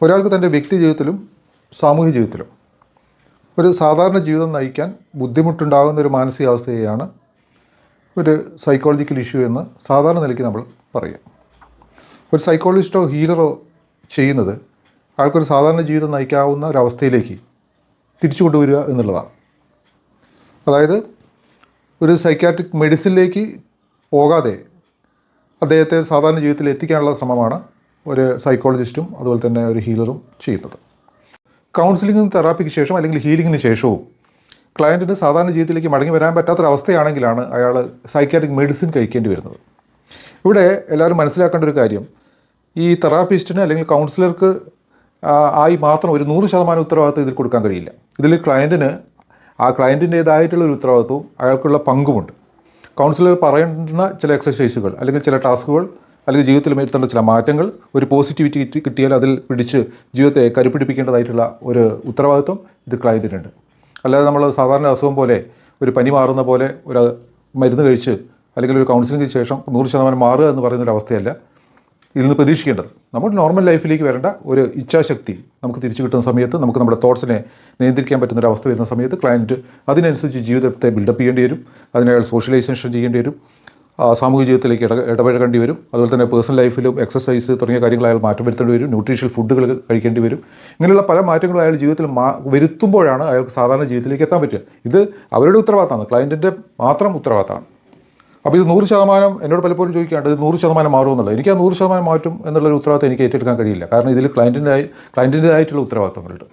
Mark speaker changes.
Speaker 1: ഒരാൾക്ക് തൻ്റെ വ്യക്തി ജീവിതത്തിലും സാമൂഹ്യ ജീവിതത്തിലും ഒരു സാധാരണ ജീവിതം നയിക്കാൻ ബുദ്ധിമുട്ടുണ്ടാകുന്ന ഒരു മാനസികാവസ്ഥയെയാണ് ഒരു സൈക്കോളജിക്കൽ ഇഷ്യൂ എന്ന് സാധാരണ നിലയ്ക്ക് നമ്മൾ പറയും. ഒരു സൈക്കോളജിസ്റ്റോ ഹീലറോ ചെയ്യുന്നത് ആൾക്കൊരു സാധാരണ ജീവിതം നയിക്കാവുന്ന ഒരവസ്ഥയിലേക്ക് തിരിച്ചു കൊണ്ടുവരിക എന്നുള്ളതാണ്. അതായത് ഒരു സൈക്യാട്രിക് മെഡിസിനിലേക്ക് പോകാതെ അദ്ദേഹത്തെ സാധാരണ ജീവിതത്തിൽ എത്തിക്കാനുള്ള ശ്രമമാണ് ഒരു സൈക്കോളജിസ്റ്റും അതുപോലെ തന്നെ ഒരു ഹീലറും ചെയ്യുന്നത്. കൗൺസിലിംഗും തെറാപ്പിക്ക് ശേഷം അല്ലെങ്കിൽ ഹീലിങ്ങിന് ശേഷവും ക്ലയൻറ്റിന് സാധാരണ ജീവിതത്തിലേക്ക് മടങ്ങി വരാൻ പറ്റാത്തൊരവസ്ഥയാണെങ്കിലാണ് അയാൾ സൈക്യാട്രിക് മെഡിസിൻ കഴിക്കേണ്ടി വരുന്നത്. ഇവിടെ എല്ലാവരും മനസ്സിലാക്കേണ്ട ഒരു കാര്യം, ഈ തെറാപ്പിസ്റ്റിന് അല്ലെങ്കിൽ കൗൺസിലർക്ക് ആയി മാത്രം ഒരു 100% ഉത്തരവാദിത്വം ഇതിൽ കൊടുക്കാൻ കഴിയില്ല. ഇതിൽ ക്ലയൻറ്റിന് ക്ലയൻറ്റിൻ്റേതായിട്ടുള്ള ഒരു ഉത്തരവാദിത്വവും അയാൾക്കുള്ള പങ്കുമുണ്ട്. കൗൺസിലർ പറയുന്ന ചില എക്സസൈസുകൾ അല്ലെങ്കിൽ ചില ടാസ്കുകൾ അല്ലെങ്കിൽ ജീവിതത്തിൽ വരുത്തേണ്ട ചില മാറ്റങ്ങൾ, ഒരു പോസിറ്റിവിറ്റി കിട്ടിയാൽ അതിൽ പിടിച്ച് ജീവിതത്തെ കരുപിടിപ്പിക്കേണ്ടതായിട്ടുള്ള ഒരു ഉത്തരവാദിത്വം ഇത് ക്ലയൻറ്റിനുണ്ട്. അല്ലാതെ നമ്മൾ സാധാരണ അസുഖം പോലെ ഒരു പനി മാറുന്ന പോലെ ഒരു മരുന്ന് കഴിച്ച് അല്ലെങ്കിൽ ഒരു കൗൺസിലിംഗിന് ശേഷം 100% മാറുക എന്ന് പറയുന്നൊരു അവസ്ഥയല്ല ഇതിൽ നിന്ന് പ്രതീക്ഷിക്കേണ്ടത്. നമ്മൾ നോർമൽ ലൈഫിലേക്ക് വരേണ്ട ഒരു ഇച്ഛാശക്തി നമുക്ക് തിരിച്ചു കിട്ടുന്ന സമയത്ത്, നമുക്ക് നമ്മുടെ തോട്ട്സിനെ നിയന്ത്രിക്കാൻ പറ്റുന്നൊരവസ്ഥ വരുന്ന സമയത്ത് ക്ലയൻറ്റ് അതിനനുസരിച്ച് ജീവിതത്തെ ബിൽഡപ്പ് ചെയ്യേണ്ടി വരും. അതിനയാൾ സോഷ്യലൈസേഷൻ ചെയ്യേണ്ടി വരും, സാമൂഹിക ജീവിതത്തിലേക്ക് ഇടപഴകേണ്ടി വരും. അതുപോലെ തന്നെ പേഴ്സണൽ ലൈഫിലും എക്സസൈസ് തുടങ്ങിയ കാര്യങ്ങൾ അയാൾ മാറ്റം വരുത്തേണ്ടി വരും. ന്യൂട്രീഷ്യൽ ഫുഡുകൾ കഴിക്കേണ്ടി വരും. ഇങ്ങനെയുള്ള പല മാറ്റങ്ങളും അയാൾ ജീവിതത്തിൽ വരുത്തുമ്പോഴാണ് അയാൾക്ക് സാധാരണ ജീവിതത്തിലേക്ക് എത്താൻ പറ്റുക. ഇത് അവരുടെ ഉത്തരവാദിത്തമാണ്, ക്ലയൻറ്റിൻ്റെ മാത്രം ഉത്തരവാദിത്തമാണ്. അപ്പോൾ ഇത് 100% എന്നോട് പലപ്പോഴും ചോദിക്കാണ്ട് ഇത് 100% മാറുമെന്നുള്ളത്. എനിക്ക് ആ 100% മാറ്റും എന്നുള്ളൊരു ഉത്തരവാദിത്തം എനിക്ക് ഏറ്റെടുക്കാൻ കഴിയില്ല. കാരണം ഇതിൽ ക്ലയൻറ്റിൻ്റെതായിട്ടുള്ള ഉത്തരവാദിത്തങ്ങളുണ്ട്.